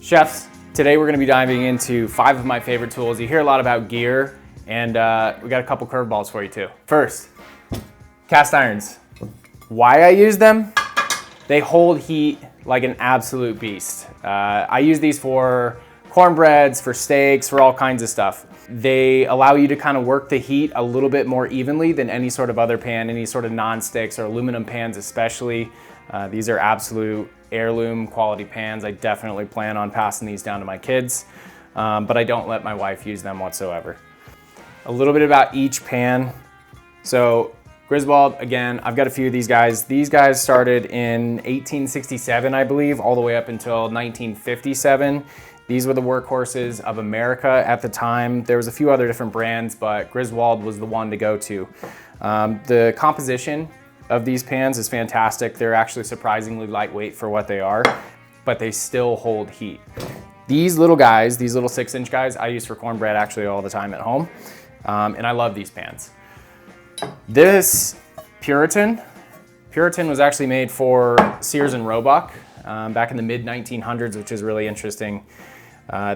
Chefs, today we're going to be diving into 5 of my favorite tools. You hear a lot about gear, and we got a couple curveballs for you too. First, cast irons. Why I use them? They hold heat like an absolute beast. I use these for cornbreads, for steaks, for all kinds of stuff. They allow you to kind of work the heat a little bit more evenly than any sort of other pan, any sort of non-sticks or aluminum pans especially. These are absolute heirloom quality pans. I definitely plan on passing these down to my kids, but I don't let my wife use them whatsoever. A little bit about each pan. So Griswold, again, I've got a few of these guys. These guys started in 1867, I believe, all the way up until 1957. These were the workhorses of America at the time. There was a few other different brands, but Griswold was the one to go to. The composition of these pans is fantastic. They're actually surprisingly lightweight for what they are, but they still hold heat. These little guys, these little 6-inch guys, I use for cornbread actually all the time at home, and I love these pans. This Puritan was actually made for Sears and Roebuck back in the mid-1900s, which is really interesting.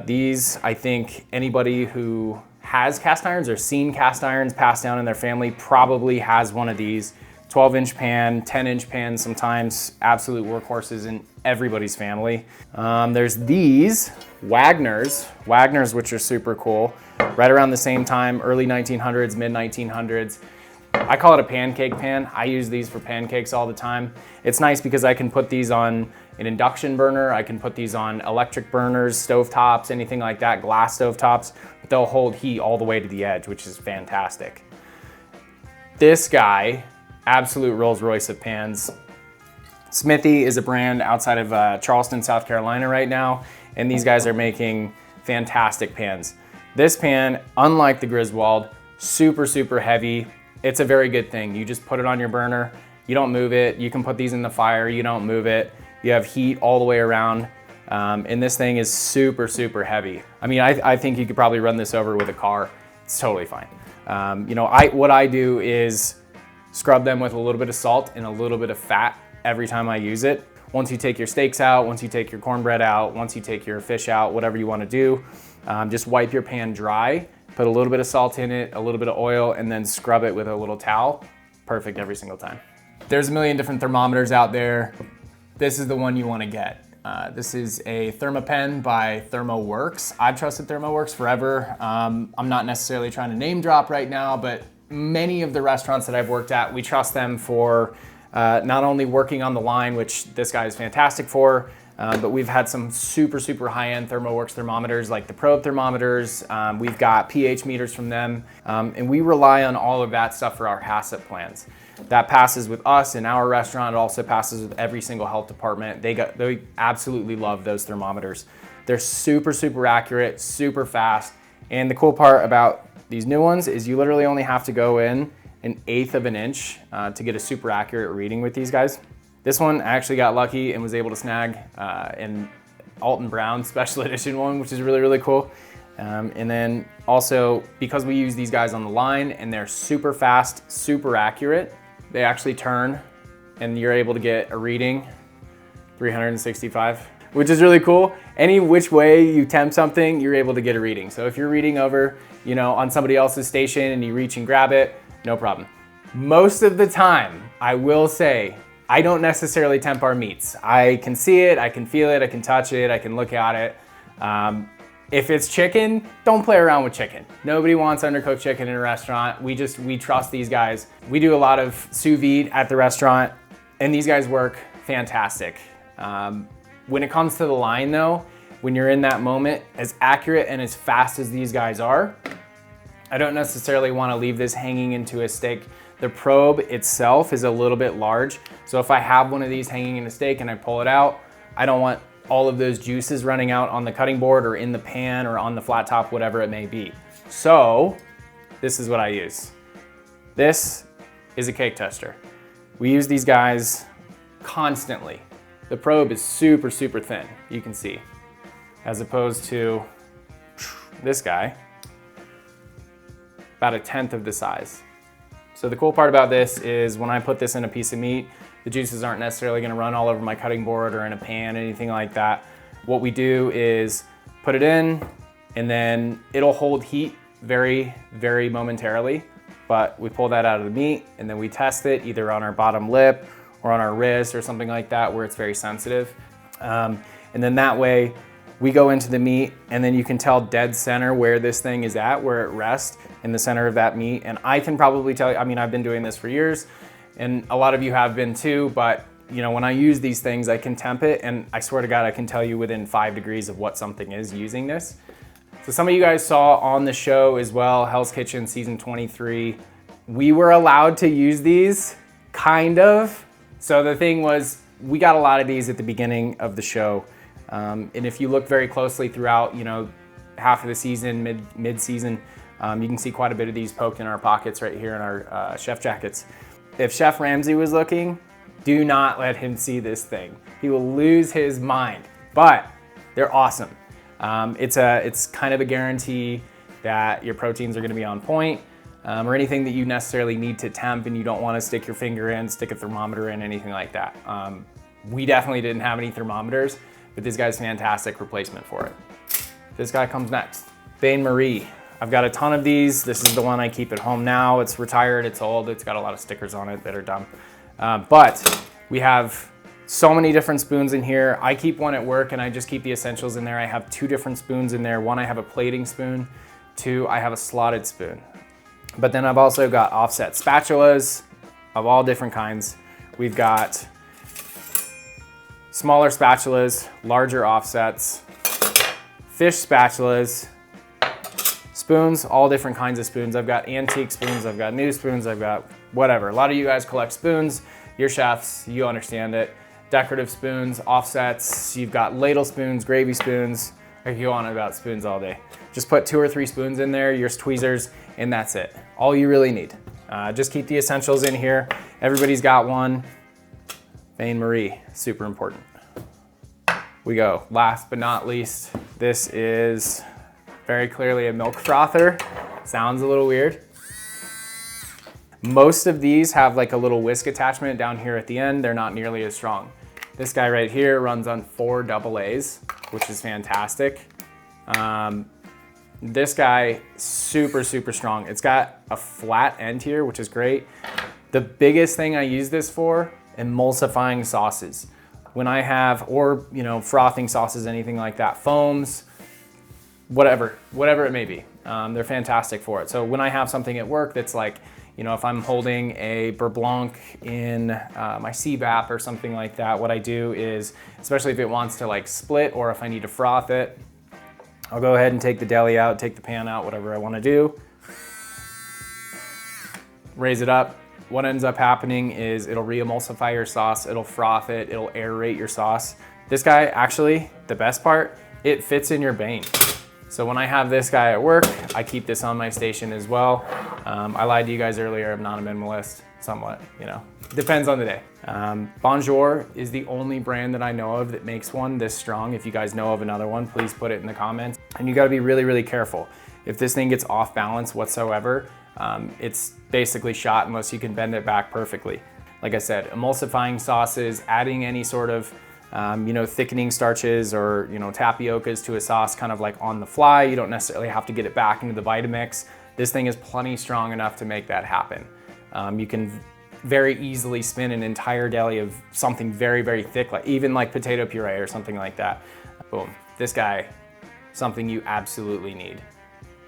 These, I think anybody who has cast irons or seen cast irons passed down in their family probably has one of these. 12-inch pan, 10-inch pan, sometimes absolute workhorses in everybody's family. There's these Wagners, which are super cool. Right around the same time, early 1900s, mid 1900s. I call it a pancake pan. I use these for pancakes all the time. It's nice because I can put these on an induction burner. I can put these on electric burners, stovetops, anything like that, glass stovetops, but they'll hold heat all the way to the edge, which is fantastic. This guy, absolute Rolls Royce of pans. Smithy is a brand outside of Charleston, South Carolina right now, and these guys are making fantastic pans. This pan, unlike the Griswold, super, super heavy. It's a very good thing. You just put it on your burner, you don't move it. You can put these in the fire, you don't move it. You have heat all the way around, and this thing is super, super heavy. I mean, I think you could probably run this over with a car. It's totally fine. What I do is scrub them with a little bit of salt and a little bit of fat every time I use it. Once you take your steaks out, once you take your cornbread out, once you take your fish out, whatever you want to do, just wipe your pan dry, put a little bit of salt in it, a little bit of oil, and then scrub it with a little towel. Perfect every single time. There's a million different thermometers out there. This is the one you want to get. This is a ThermoPen by ThermoWorks. I've trusted ThermoWorks forever. I'm not necessarily trying to name drop right now, but many of the restaurants that I've worked at, we trust them for not only working on the line, which this guy is fantastic for, but we've had some super, super high-end ThermoWorks thermometers like the probe thermometers. We've got pH meters from them, and we rely on all of that stuff for our HACCP plans. That passes with us in our restaurant. It also passes with every single health department. They absolutely love those thermometers. They're super, super accurate, super fast, and the cool part about these new ones is you literally only have to go in 1/8 of an inch to get a super accurate reading with these guys. This one I actually got lucky and was able to snag an Alton Brown special edition one, which is really, really cool. And then also, because we use these guys on the line and they're super fast, super accurate, they actually turn and you're able to get a reading 365, which is really cool. Any which way you temp something, you're able to get a reading. So if you're reading over, on somebody else's station and you reach and grab it, no problem. Most of the time, I will say, I don't necessarily temp our meats. I can see it, I can feel it, I can touch it, I can look at it. If it's chicken, don't play around with chicken. Nobody wants undercooked chicken in a restaurant. We trust these guys. We do a lot of sous vide at the restaurant, and these guys work fantastic. When it comes to the line though, when you're in that moment, as accurate and as fast as these guys are, I don't necessarily want to leave this hanging into a steak. The probe itself is a little bit large, so if I have one of these hanging in a steak and I pull it out, I don't want all of those juices running out on the cutting board or in the pan or on the flat top, whatever it may be. So this is what I use. This is a cake tester. We use these guys constantly. The probe is super, super thin, you can see, as opposed to this guy, about 1/10 of the size. So the cool part about this is when I put this in a piece of meat, the juices aren't necessarily gonna run all over my cutting board or in a pan, anything like that. what we do is put it in, and then it'll hold heat very, very momentarily, but we pull that out of the meat and then we test it either on our bottom lip or on our wrist or something like that where it's very sensitive. And then that way we go into the meat and then you can tell dead center where this thing is at, where it rests in the center of that meat. And I can probably tell you, I mean, I've been doing this for years and a lot of you have been too, but you know, when I use these things, I can temp it, and I swear to God, I can tell you within 5 degrees of what something is using this. So some of you guys saw on the show as well, Hell's Kitchen season 23, we were allowed to use these, kind of. So the thing was, we got a lot of these at the beginning of the show. And if you look very closely throughout, you know, half of the season, mid-season, you can see quite a bit of these poked in our pockets right here in our chef jackets. If Chef Ramsay was looking, do not let him see this thing. He will lose his mind, but they're awesome. It's kind of a guarantee that your proteins are gonna be on point, or anything that you necessarily need to temp and you don't wanna stick your finger in, stick a thermometer in, anything like that. We definitely didn't have any thermometers, but this guy's a fantastic replacement for it. This guy comes next, baine-marie. I've got a ton of these. This is the one I keep at home now. It's retired, it's old, it's got a lot of stickers on it that are dumb. But we have so many different spoons in here. I keep one at work and I just keep the essentials in there. I have 2 different spoons in there. One, I have a plating spoon. 2, I have a slotted spoon. But then I've also got offset spatulas of all different kinds. We've got smaller spatulas, larger offsets, fish spatulas, spoons, all different kinds of spoons. I've got antique spoons, I've got new spoons, I've got whatever. A lot of you guys collect spoons, you're chefs, you understand it. Decorative spoons, offsets, you've got ladle spoons, gravy spoons. I could go on about spoons all day. Just put 2 or 3 spoons in there, your tweezers, and that's it. All you really need. Just keep the essentials in here. Everybody's got one. Baine-marie, super important. We go, last but not least, this is very clearly a milk frother. Sounds a little weird. Most of these have like a little whisk attachment down here at the end. They're not nearly as strong. This guy right here runs on 4 AA's, which is fantastic. This guy, super, super strong. It's got a flat end here, which is great. The biggest thing I use this for, emulsifying sauces. When I have, or you know, frothing sauces, anything like that, foams, whatever it may be. They're fantastic for it. So when I have something at work that's like, you know, if I'm holding a beurre blanc in my CBAP or something like that, what I do is, especially if it wants to like split or if I need to froth it, I'll go ahead and take the deli out, take the pan out, whatever I want to do. Raise it up. What ends up happening is it'll re-emulsify your sauce, it'll froth it, it'll aerate your sauce. This guy, actually, the best part, it fits in your bain. So when I have this guy at work, I keep this on my station as well. I lied to you guys earlier, I'm not a minimalist, somewhat, you know, depends on the day. Bonjour is the only brand that I know of that makes one this strong. If you guys know of another one, please put it in the comments. And you gotta be really, really careful. If this thing gets off balance whatsoever, it's basically shot unless you can bend it back perfectly. Like I said, emulsifying sauces, adding any sort of you know, thickening starches or, you know, tapiocas to a sauce kind of like on the fly. You don't necessarily have to get it back into the Vitamix. This thing is plenty strong enough to make that happen. You can very easily spin an entire deli of something very, very thick, like even like potato puree or something like that. Boom. This guy, something you absolutely need.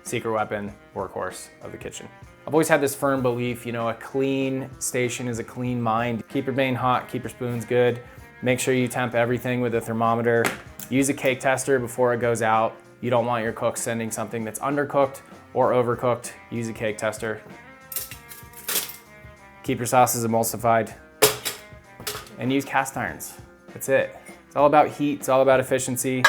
Secret weapon, workhorse of the kitchen. I've always had this firm belief, you know, a clean station is a clean mind. Keep your bain hot, keep your spoons good. Make sure you temp everything with a thermometer. Use a cake tester before it goes out. You don't want your cook sending something that's undercooked or overcooked. Use a cake tester. Keep your sauces emulsified. And use cast irons. That's it. It's all about heat, it's all about efficiency,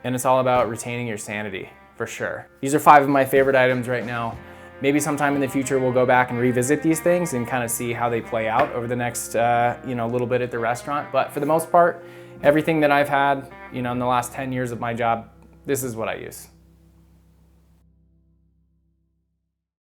and it's all about retaining your sanity, for sure. These are 5 of my favorite items right now. Maybe sometime in the future we'll go back and revisit these things and kind of see how they play out over the next you know, little bit at the restaurant. But for the most part, everything that I've had, you know, in the last 10 years of my job, this is what I use.